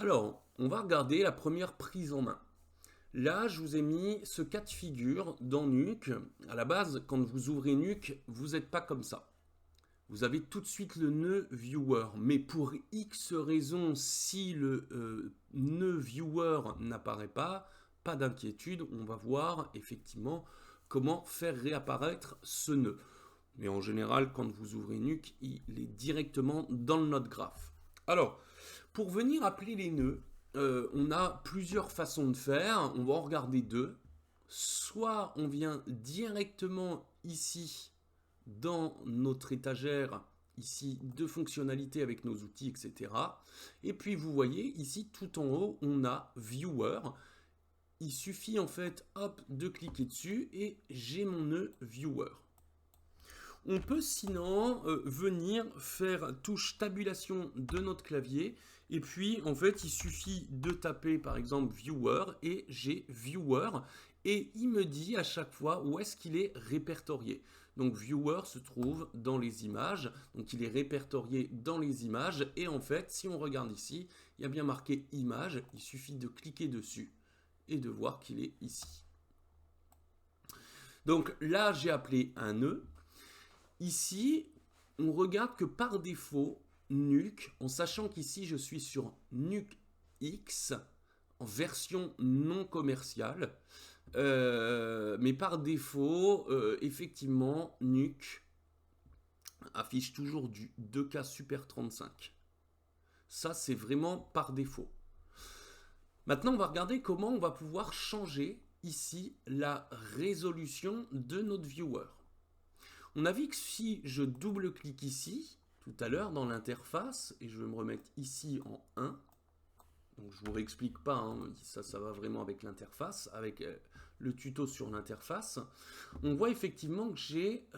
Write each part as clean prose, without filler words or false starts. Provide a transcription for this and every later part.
Alors, on va regarder la première prise en main. Là, je vous ai mis ce cas de figure dans Nuke. À la base, quand vous ouvrez Nuke, vous n'êtes pas comme ça. Vous avez tout de suite le nœud viewer. Mais pour X raisons, si le nœud viewer n'apparaît pas d'inquiétude. On va voir effectivement comment faire réapparaître ce nœud. Mais en général, quand vous ouvrez Nuke, il est directement dans le node graph. Alors, pour venir appeler les nœuds, on a plusieurs façons de faire. On va en regarder deux. Soit on vient directement ici dans notre étagère ici de fonctionnalités avec nos outils, etc. Et puis vous voyez ici tout en haut, on a Viewer. Il suffit en fait, hop, de cliquer dessus et j'ai mon nœud Viewer. On peut sinon venir faire touche tabulation de notre clavier et puis en fait il suffit de taper par exemple Viewer et j'ai Viewer et il me dit à chaque fois où est-ce qu'il est répertorié. Donc Viewer se trouve dans les images, donc il est répertorié dans les images et en fait si on regarde ici, il y a bien marqué image, il suffit de cliquer dessus et de voir qu'il est ici. Donc là j'ai appelé un nœud. Ici, on regarde que par défaut, Nuke, en sachant qu'ici je suis sur Nuke X, en version non commerciale, mais par défaut, effectivement, Nuke affiche toujours du 2K Super 35. Ça, c'est vraiment par défaut. Maintenant, on va regarder comment on va pouvoir changer ici la résolution de notre viewer. On a vu que si je double-clique ici, tout à l'heure dans l'interface, et je vais me remettre ici en 1, donc je ne vous réexplique pas, hein, ça va vraiment avec l'interface, avec le tuto sur l'interface, on voit effectivement que j'ai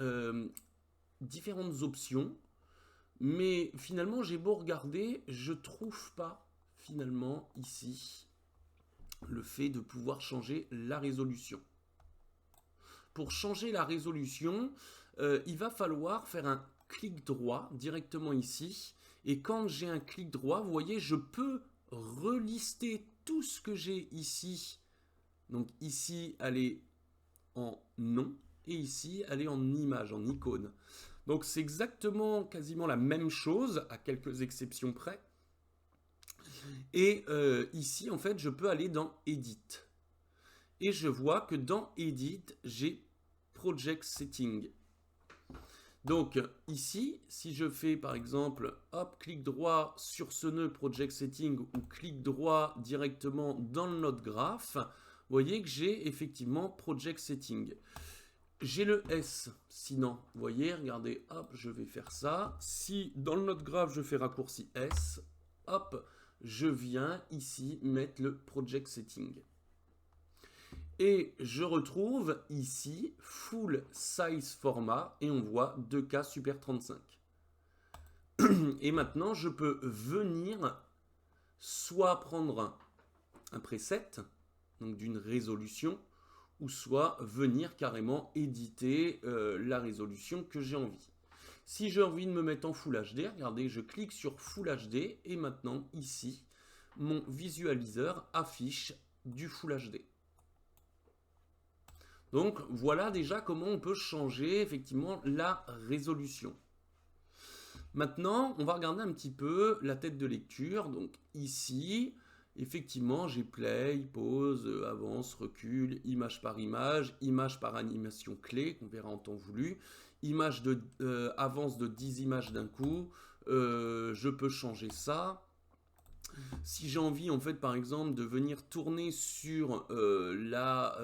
différentes options, mais finalement j'ai beau regarder, je ne trouve pas finalement ici le fait de pouvoir changer la résolution. Pour changer la résolution, il va falloir faire un clic droit directement ici. Et quand j'ai un clic droit, vous voyez, je peux relister tout ce que j'ai ici. Donc ici, elle est en nom et ici, elle est en image, en icône. Donc c'est exactement quasiment la même chose, à quelques exceptions près. Et ici, en fait, je peux aller dans Edit. Et je vois que dans Edit, j'ai Project Setting. Donc ici, si je fais par exemple, hop, clic droit sur ce nœud Project Setting ou clic droit directement dans le node graph, vous voyez que j'ai effectivement Project Setting. J'ai le S, sinon, vous voyez, regardez, hop, je vais faire ça. Si dans le node graph, je fais raccourci S, hop, je viens ici mettre le Project Setting. Et je retrouve ici Full Size Format et on voit 2K Super 35. Et maintenant, je peux venir soit prendre un preset, donc d'une résolution, ou soit venir carrément éditer la résolution que j'ai envie. Si j'ai envie de me mettre en Full HD, regardez, je clique sur Full HD et maintenant, ici, mon visualiseur affiche du Full HD. Donc voilà déjà comment on peut changer effectivement la résolution. Maintenant, on va regarder un petit peu la tête de lecture. Donc ici, effectivement, j'ai play, pause, avance, recul, image par animation clé, qu'on verra en temps voulu, image de avance de 10 images d'un coup. Je peux changer ça. Si j'ai envie, en fait, par exemple, de venir tourner sur la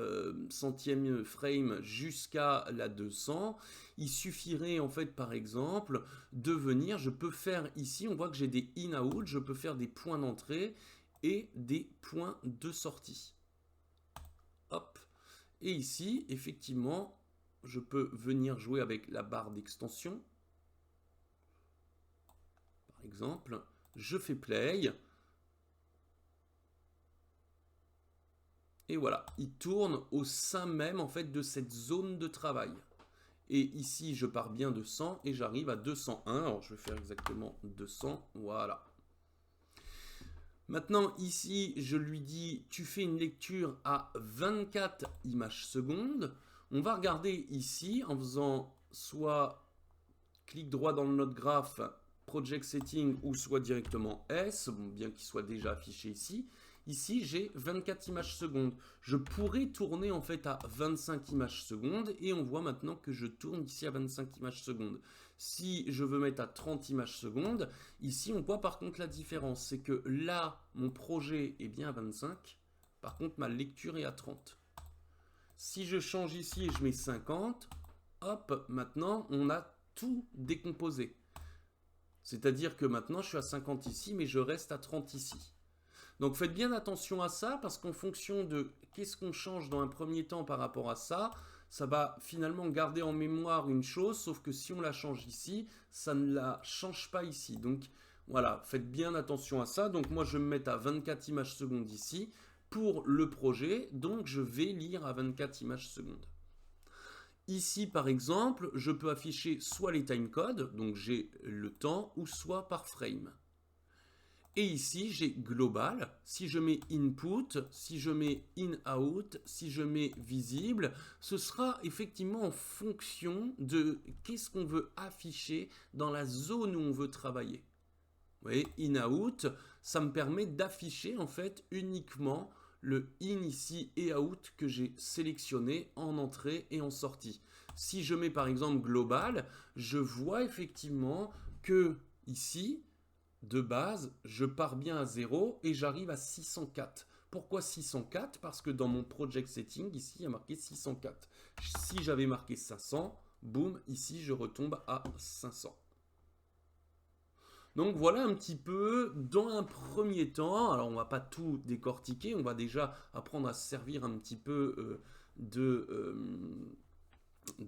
centième frame jusqu'à la 200, il suffirait, en fait, par exemple, de venir, je peux faire ici, on voit que j'ai des in-out, je peux faire des points d'entrée et des points de sortie. Hop. Et ici, effectivement, je peux venir jouer avec la barre d'extension. Par exemple, je fais play. Et voilà, il tourne au sein même en fait de cette zone de travail. Et ici, je pars bien de 100 et j'arrive à 201. Alors, je vais faire exactement 200. Voilà. Maintenant, ici, je lui dis, tu fais une lecture à 24 images secondes. On va regarder ici en faisant soit clic droit dans le node graph, Project Setting ou soit directement S, bon, bien qu'il soit déjà affiché ici. Ici, j'ai 24 images secondes. Je pourrais tourner en fait à 25 images secondes et on voit maintenant que je tourne ici à 25 images secondes. Si je veux mettre à 30 images secondes, ici on voit par contre la différence. C'est que là, mon projet est bien à 25. Par contre, ma lecture est à 30. Si je change ici et je mets 50, hop, maintenant on a tout décomposé. C'est-à-dire que maintenant je suis à 50 ici, mais je reste à 30 ici. Donc faites bien attention à ça, parce qu'en fonction de qu'est-ce qu'on change dans un premier temps par rapport à ça, ça va finalement garder en mémoire une chose, sauf que si on la change ici, ça ne la change pas ici. Donc voilà, faites bien attention à ça. Donc moi je vais me mettre à 24 images secondes ici pour le projet, donc je vais lire à 24 images secondes. Ici, par exemple, je peux afficher soit les timecodes, donc j'ai le temps, ou soit par frame. Et ici, j'ai global. Si je mets input, si je mets in-out, si je mets visible, ce sera effectivement en fonction de qu'est-ce qu'on veut afficher dans la zone où on veut travailler. Vous voyez, in-out, ça me permet d'afficher en fait uniquement le in ici et out que j'ai sélectionné en entrée et en sortie. Si je mets par exemple global, je vois effectivement que ici, de base, je pars bien à 0 et j'arrive à 604. Pourquoi 604? Parce que dans mon project setting, ici, il y a marqué 604. Si j'avais marqué 500, boum, ici, je retombe à 500. Donc voilà un petit peu dans un premier temps. Alors on va pas tout décortiquer, on va déjà apprendre à se servir un petit peu de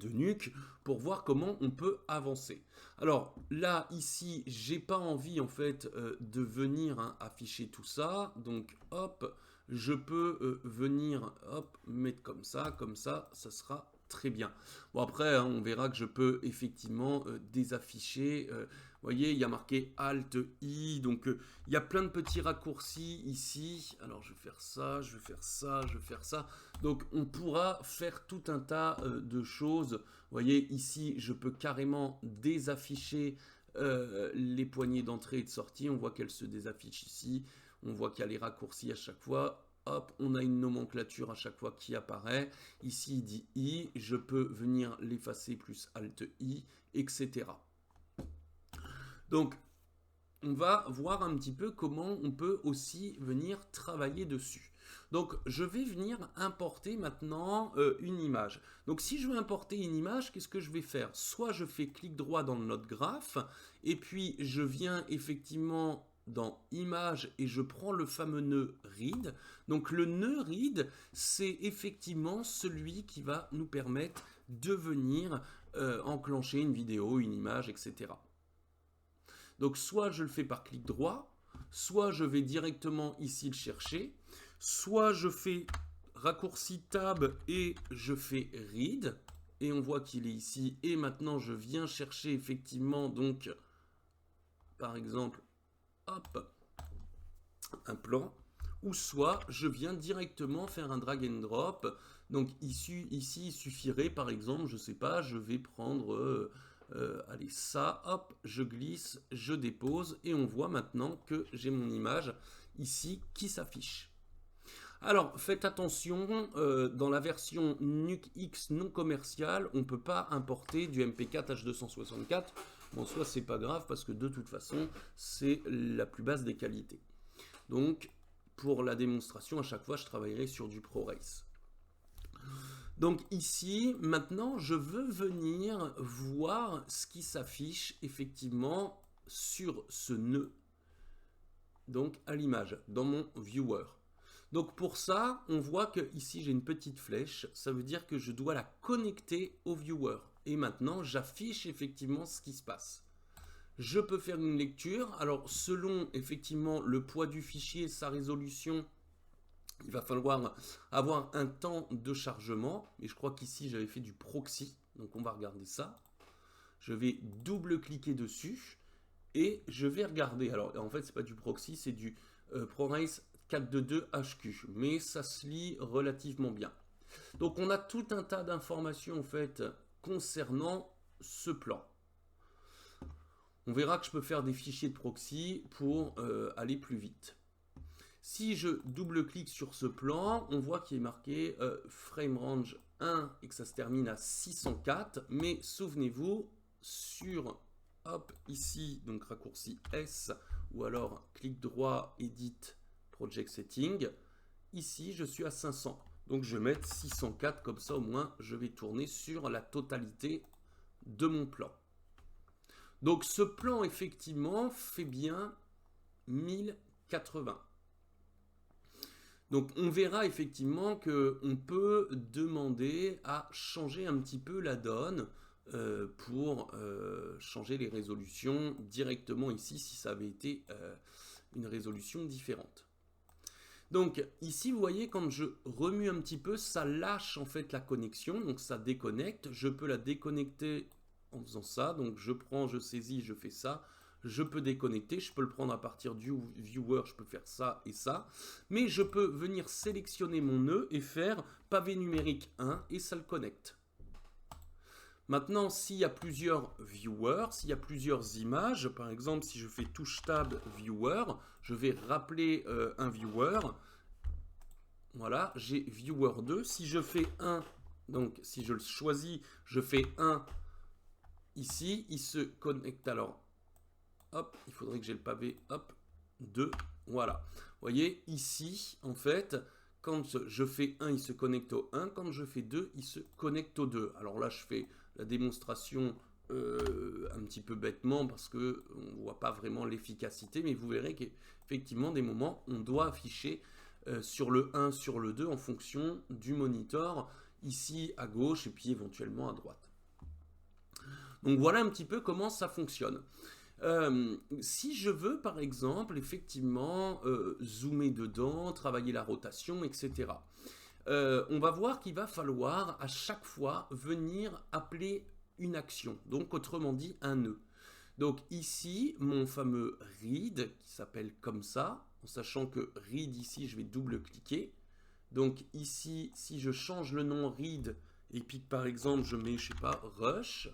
Nuke pour voir comment on peut avancer. Alors là ici j'ai pas envie en fait de venir afficher tout ça, donc hop je peux venir hop mettre comme ça ça sera très bien. Bon après on verra que je peux effectivement désafficher. Vous voyez, il y a marqué Alt I, donc il y a plein de petits raccourcis ici. Alors je vais faire ça, je vais faire ça, je vais faire ça. Donc on pourra faire tout un tas de choses. Vous voyez, ici je peux carrément désafficher les poignées d'entrée et de sortie. On voit qu'elles se désaffichent ici. On voit qu'il y a les raccourcis à chaque fois. Hop, on a une nomenclature à chaque fois qui apparaît. Ici, il dit I. Je peux venir l'effacer plus Alt I, etc. Donc, on va voir un petit peu comment on peut aussi venir travailler dessus. Donc, je vais venir importer maintenant une image. Donc, si je veux importer une image, qu'est-ce que je vais faire? Soit je fais clic droit dans le node graph, et puis je viens effectivement dans image et je prends le fameux nœud read. Donc, le nœud read, c'est effectivement celui qui va nous permettre de venir enclencher une vidéo, une image, etc. Donc soit je le fais par clic droit, soit je vais directement ici le chercher, soit je fais raccourci tab et je fais read, et on voit qu'il est ici, et maintenant je viens chercher effectivement donc, par exemple, hop, un plan, ou soit je viens directement faire un drag and drop. Donc ici il suffirait par exemple, je sais pas, je vais prendre... allez, ça, hop, je glisse, je dépose et on voit maintenant que j'ai mon image ici qui s'affiche. Alors, faites attention, dans la version NukeX non commerciale, on ne peut pas importer du MP4 H264. Bon, soit c'est pas grave parce que de toute façon, c'est la plus basse des qualités. Donc, pour la démonstration, à chaque fois, je travaillerai sur du ProRace. Donc ici, maintenant, je veux venir voir ce qui s'affiche effectivement sur ce nœud, donc à l'image, dans mon viewer. Donc pour ça, on voit que ici j'ai une petite flèche, ça veut dire que je dois la connecter au viewer. Et maintenant, j'affiche effectivement ce qui se passe. Je peux faire une lecture, alors selon effectivement le poids du fichier, sa résolution, il va falloir avoir un temps de chargement, mais je crois qu'ici j'avais fait du proxy, donc on va regarder ça. Je vais double-cliquer dessus, et je vais regarder. Alors en fait, c'est pas du proxy, c'est du ProRace 422HQ, mais ça se lit relativement bien. Donc on a tout un tas d'informations en fait concernant ce plan. On verra que je peux faire des fichiers de proxy pour aller plus vite. Si je double-clique sur ce plan, on voit qu'il est marqué frame range 1 et que ça se termine à 604. Mais souvenez-vous, sur, hop, ici, donc raccourci S, ou alors clic droit, Edit, Project Setting, ici je suis à 500. Donc je vais mettre 604, comme ça au moins je vais tourner sur la totalité de mon plan. Donc ce plan effectivement fait bien 1080. Donc on verra effectivement qu'on peut demander à changer un petit peu la donne pour changer les résolutions directement ici si ça avait été une résolution différente. Donc ici vous voyez quand je remue un petit peu ça lâche en fait la connexion, donc ça déconnecte. Je peux la déconnecter en faisant ça, donc je prends, je saisis, je fais ça. Je peux déconnecter, je peux le prendre à partir du viewer, je peux faire ça et ça. Mais je peux venir sélectionner mon nœud et faire pavé numérique 1 et ça le connecte. Maintenant, s'il y a plusieurs viewers, s'il y a plusieurs images, par exemple, si je fais touche tab viewer, je vais rappeler un viewer. Voilà, j'ai viewer 2. Si je fais 1, donc si je le choisis, je fais 1 ici, il se connecte alors. Hop, il faudrait que j'ai le pavé, hop, 2, voilà. Vous voyez, ici, en fait, quand je fais 1, il se connecte au 1. Quand je fais 2, il se connecte au 2. Alors là, je fais la démonstration un petit peu bêtement parce qu'on ne voit pas vraiment l'efficacité. Mais vous verrez qu'effectivement, des moments, on doit afficher sur le 1, sur le 2 en fonction du monitor, ici à gauche et puis éventuellement à droite. Donc voilà un petit peu comment ça fonctionne. Si je veux, par exemple, effectivement, zoomer dedans, travailler la rotation, etc., on va voir qu'il va falloir à chaque fois venir appeler une action, donc autrement dit un nœud. Donc ici, mon fameux read, qui s'appelle comme ça, en sachant que read ici, je vais double-cliquer. Donc ici, si je change le nom read, et puis par exemple, je mets, je sais pas, rush,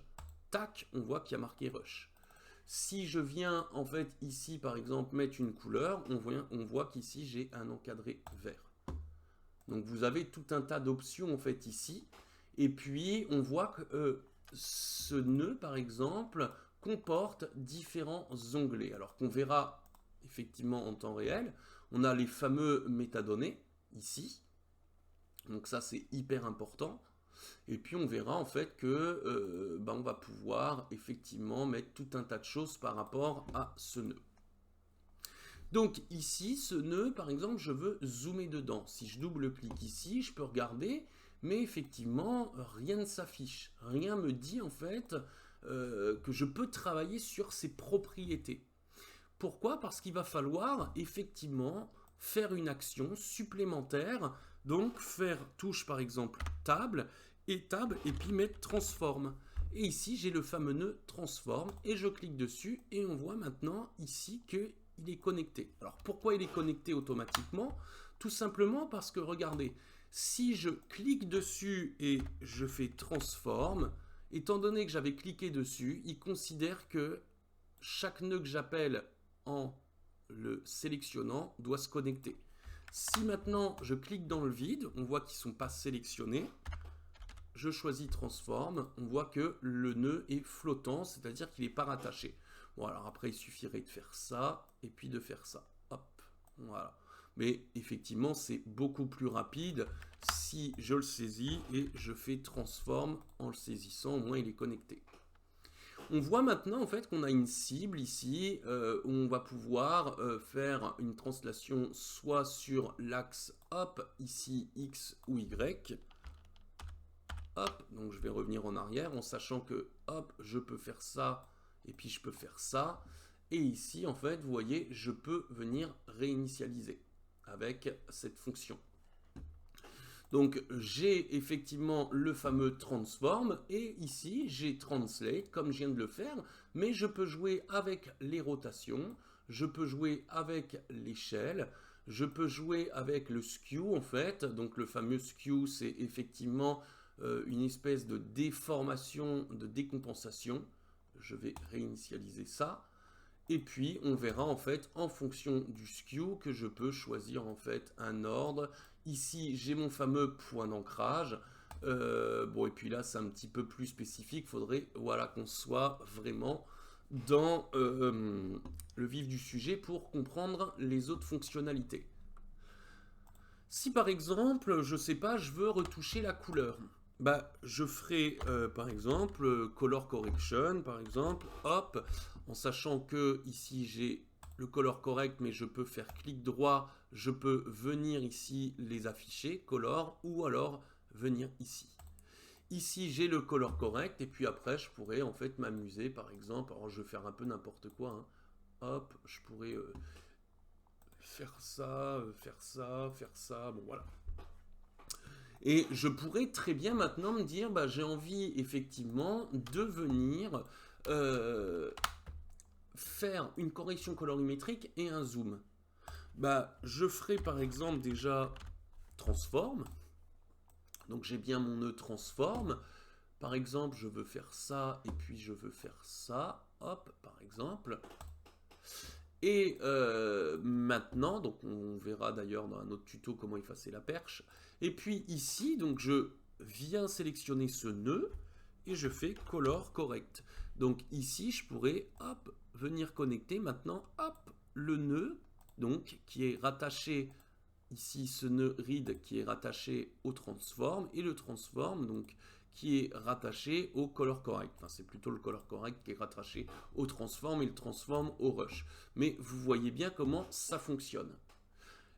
tac, on voit qu'il y a marqué rush. Si je viens en fait ici par exemple mettre une couleur, on voit qu'ici j'ai un encadré vert. Donc vous avez tout un tas d'options en fait ici. Et puis on voit que ce nœud par exemple comporte différents onglets. Alors qu'on verra effectivement en temps réel. On a les fameux métadonnées ici. Donc ça c'est hyper important. Et puis on verra en fait que on va pouvoir effectivement mettre tout un tas de choses par rapport à ce nœud. Donc ici, ce nœud, par exemple, je veux zoomer dedans. Si je double-clique ici, je peux regarder, mais effectivement, rien ne s'affiche. Rien me dit en fait que je peux travailler sur ses propriétés. Pourquoi? Parce qu'il va falloir effectivement faire une action supplémentaire, donc faire touche par exemple table, et puis mettre transform. Et ici j'ai le fameux nœud transform et je clique dessus et on voit maintenant ici qu'il est connecté. Alors pourquoi il est connecté automatiquement? Tout simplement parce que regardez, si je clique dessus et je fais transform, étant donné que j'avais cliqué dessus, il considère que chaque nœud que j'appelle en le sélectionnant doit se connecter. Si maintenant je clique dans le vide, on voit qu'ils ne sont pas sélectionnés. Je choisis transform, on voit que le nœud est flottant, c'est-à-dire qu'il n'est pas rattaché. Bon, alors après il suffirait de faire ça et puis de faire ça. Hop, voilà. Mais effectivement c'est beaucoup plus rapide si je le saisis et je fais transform en le saisissant, au moins il est connecté. On voit maintenant en fait qu'on a une cible ici où on va pouvoir faire une translation soit sur l'axe hop, ici X ou Y. Hop, donc je vais revenir en arrière en sachant que hop, je peux faire ça et puis je peux faire ça. Et ici en fait, vous voyez, je peux venir réinitialiser avec cette fonction. Donc j'ai effectivement le fameux transform et ici j'ai translate comme je viens de le faire, mais je peux jouer avec les rotations, je peux jouer avec l'échelle, je peux jouer avec le skew en fait. Donc le fameux skew, c'est effectivement une espèce de déformation, de décompensation. Je vais réinitialiser ça. Et puis, on verra en fait en fonction du skew que je peux choisir en fait un ordre. Ici, j'ai mon fameux point d'ancrage. Bon, et puis là, c'est un petit peu plus spécifique. Il faudrait voilà, qu'on soit vraiment dans le vif du sujet pour comprendre les autres fonctionnalités. Si par exemple, je sais pas, je veux retoucher la couleur, bah je ferai par exemple color correction, par exemple, hop, en sachant que ici j'ai le color correct, mais je peux faire clic droit, je peux venir ici les afficher, color, ou alors venir ici. Ici j'ai le color correct, et puis après je pourrais en fait m'amuser, par exemple, alors je vais faire un peu n'importe quoi, hein. Hop, je pourrais faire ça, faire ça, faire ça, bon voilà. Et je pourrais très bien maintenant me dire, bah, j'ai envie effectivement de venir faire une correction colorimétrique et un zoom. Bah, je ferai par exemple déjà transform. Donc j'ai bien mon nœud transform. Par exemple, je veux faire ça et puis je veux faire ça. Hop, par exemple. Et maintenant, donc on verra d'ailleurs dans un autre tuto comment effacer la perche. Et puis ici, donc je viens sélectionner ce nœud et je fais color correct. Donc ici, je pourrais hop, venir connecter maintenant hop, le nœud donc, qui est rattaché ici, ce nœud read qui est rattaché au transform et le transform donc qui est rattaché au color correct. Enfin, c'est plutôt le color correct qui est rattaché au transform et le transform au rush. Mais vous voyez bien comment ça fonctionne.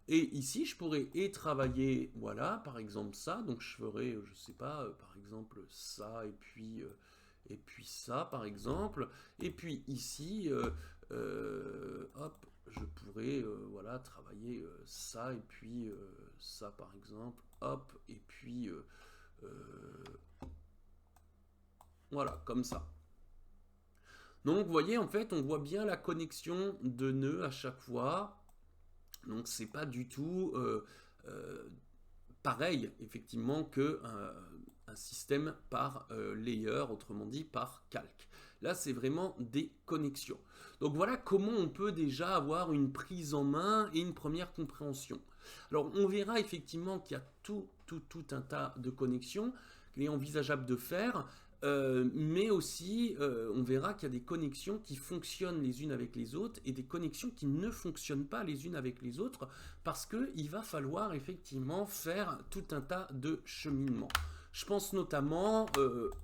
Et ici, je pourrais travailler, voilà, par exemple ça. Donc, je ferais, je sais pas, par exemple ça et puis ça, par exemple. Et puis ici, hop, je pourrais, voilà, travailler ça et puis ça, par exemple. Hop, et puis voilà, comme ça. Donc, vous voyez, en fait, on voit bien la connexion de nœuds à chaque fois. Donc, c'est pas du tout pareil, effectivement, que un système par layer, autrement dit par calque. Là, c'est vraiment des connexions. Donc, voilà comment on peut déjà avoir une prise en main et une première compréhension. Alors, on verra effectivement qu'il y a tout un tas de connexions qu'il est envisageable de faire. Mais aussi, on verra qu'il y a des connexions qui fonctionnent les unes avec les autres et des connexions qui ne fonctionnent pas les unes avec les autres parce qu'il va falloir effectivement faire tout un tas de cheminements. Je pense notamment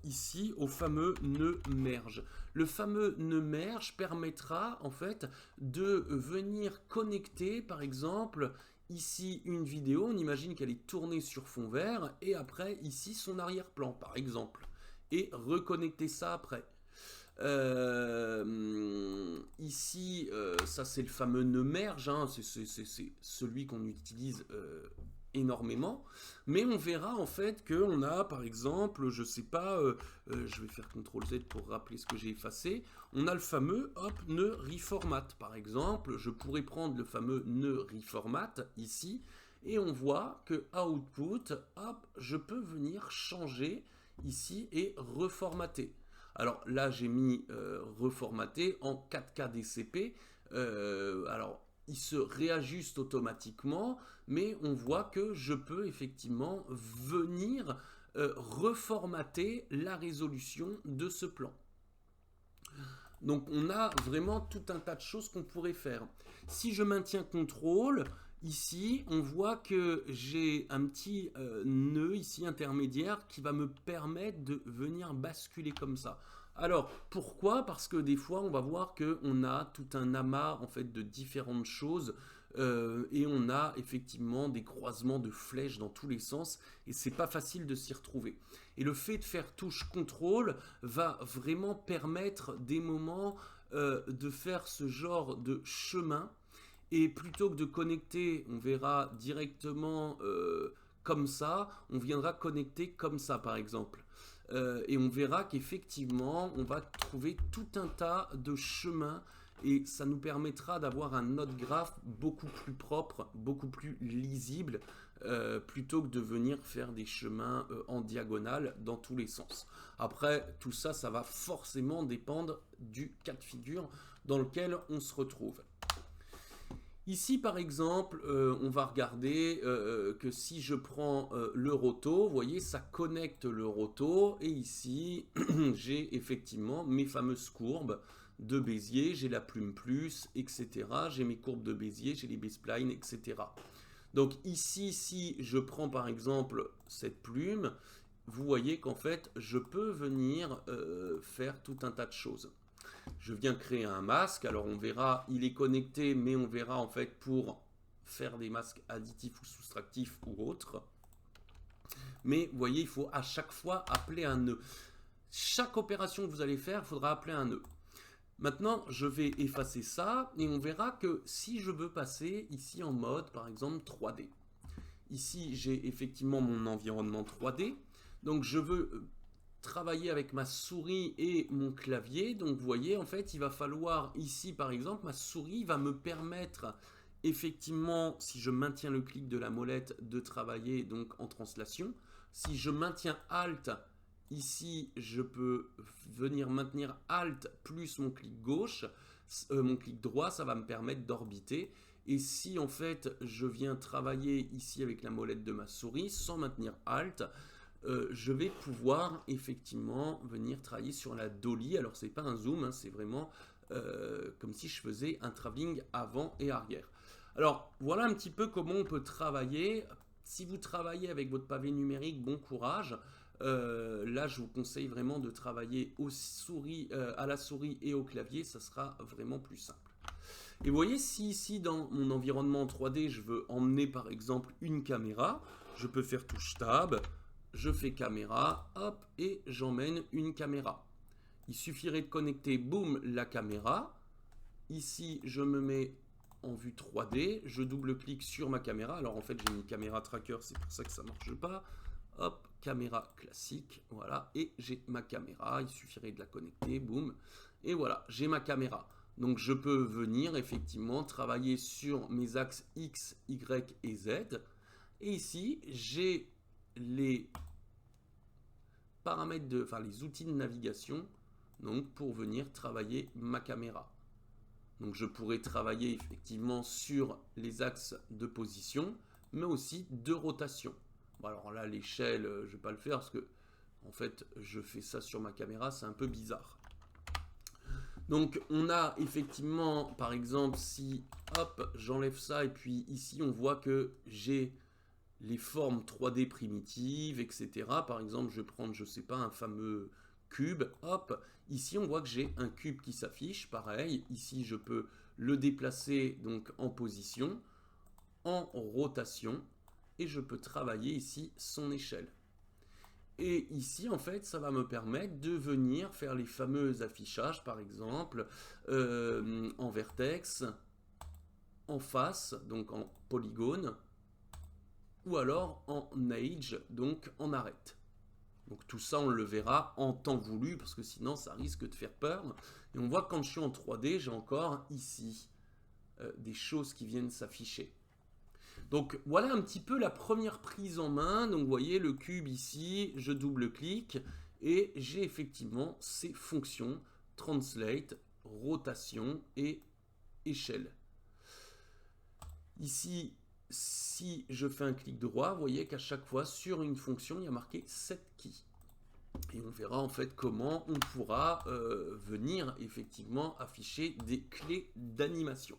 ici au fameux nœud merge. Le fameux nœud merge permettra en fait de venir connecter par exemple ici une vidéo, on imagine qu'elle est tournée sur fond vert et après ici son arrière-plan par exemple. Et reconnecter ça après. Ici, ça c'est le fameux nœud merge, hein, c'est celui qu'on utilise énormément. Mais on verra en fait qu'on a par exemple, je sais pas, je vais faire CTRL Z pour rappeler ce que j'ai effacé. On a le fameux hop, nœud reformat. Par exemple, je pourrais prendre le fameux nœud reformat ici. Et on voit que output, hop, je peux venir changer ici et reformater. Alors là, j'ai mis reformater en 4K DCP. Alors, il se réajuste automatiquement, mais on voit que je peux effectivement venir reformater la résolution de ce plan. Donc, on a vraiment tout un tas de choses qu'on pourrait faire. Si je maintiens CTRL, ici, on voit que j'ai un petit nœud ici intermédiaire qui va me permettre de venir basculer comme ça. Alors, pourquoi? Parce que des fois, on va voir qu'on a tout un amas en fait de différentes choses et on a effectivement des croisements de flèches dans tous les sens et c'est pas facile de s'y retrouver. Et le fait de faire touche CTRL va vraiment permettre des moments de faire ce genre de chemin. Et plutôt que de connecter, on verra directement comme ça, on viendra connecter comme ça par exemple. Et on verra qu'effectivement, on va trouver tout un tas de chemins et ça nous permettra d'avoir un node graph beaucoup plus propre, beaucoup plus lisible, plutôt que de venir faire des chemins en diagonale dans tous les sens. Après, tout ça, ça va forcément dépendre du cas de figure dans lequel on se retrouve. Ici, par exemple, on va regarder que si je prends le roto, vous voyez, ça connecte le roto. Et ici, j'ai effectivement mes fameuses courbes de Bézier. J'ai la plume plus, etc. J'ai mes courbes de Bézier, j'ai les B-splines, etc. Donc ici, si je prends par exemple cette plume, vous voyez qu'en fait, je peux venir faire tout un tas de choses. Je viens créer un masque, alors on verra, il est connecté, mais on verra en fait pour faire des masques additifs ou soustractifs ou autres. Mais vous voyez, il faut à chaque fois appeler un nœud. Chaque opération que vous allez faire, il faudra appeler un nœud. Maintenant, je vais effacer ça et on verra que si je veux passer ici en mode, par exemple, 3D. Ici, j'ai effectivement mon environnement 3D. Donc, je veux travailler avec ma souris et mon clavier. Donc, vous voyez, en fait, il va falloir ici, par exemple, ma souris va me permettre effectivement, si je maintiens le clic de la molette, de travailler donc en translation. Si je maintiens Alt, ici, je peux venir maintenir Alt plus mon clic gauche, mon clic droit, ça va me permettre d'orbiter. Et si en fait je viens travailler ici avec la molette de ma souris sans maintenir Alt, je vais pouvoir effectivement venir travailler sur la dolly. Alors c'est pas un zoom, hein, c'est vraiment comme si je faisais un travelling avant et arrière. Alors voilà un petit peu comment on peut travailler. Si vous travaillez avec votre pavé numérique, bon courage. Là, je vous conseille vraiment de travailler à la souris et au clavier, ça sera vraiment plus simple. Et vous voyez, si ici dans mon environnement 3D, je veux emmener par exemple une caméra, je peux faire touche tab, je fais caméra, hop, et j'emmène une caméra. Il suffirait de connecter, boum, la caméra. Ici, je me mets en vue 3D, je double-clique sur ma caméra. Alors en fait, j'ai mis caméra tracker, c'est pour ça que ça ne marche pas. Hop, caméra classique, voilà, et j'ai ma caméra, il suffirait de la connecter, boum, et voilà, j'ai ma caméra. Donc je peux venir effectivement travailler sur mes axes X, Y et Z, et ici, j'ai les paramètres les outils de navigation, donc pour venir travailler ma caméra. Donc je pourrais travailler effectivement sur les axes de position, mais aussi de rotation. Bon, alors là, l'échelle, je ne vais pas le faire parce que, en fait, je fais ça sur ma caméra, c'est un peu bizarre. Donc, on a effectivement, par exemple, si, hop, j'enlève ça, et puis ici, on voit que j'ai les formes 3D primitives, etc. Par exemple, je vais prendre, je ne sais pas, un fameux cube, hop. Ici, on voit que j'ai un cube qui s'affiche, pareil. Ici, je peux le déplacer donc en position, en rotation, et je peux travailler ici son échelle. Et ici, en fait, ça va me permettre de venir faire les fameux affichages, par exemple, en vertex, en face, donc en polygone, ou alors en age, donc en arête. Donc tout ça, on le verra en temps voulu, parce que sinon, ça risque de faire peur. Et on voit que quand je suis en 3D, j'ai encore ici des choses qui viennent s'afficher. Donc voilà un petit peu la première prise en main. Donc vous voyez le cube ici, je double-clique et j'ai effectivement ces fonctions translate, rotation et échelle. Ici, si je fais un clic droit, vous voyez qu'à chaque fois sur une fonction, il y a marqué set key. Et on verra en fait comment on pourra venir effectivement afficher des clés d'animation.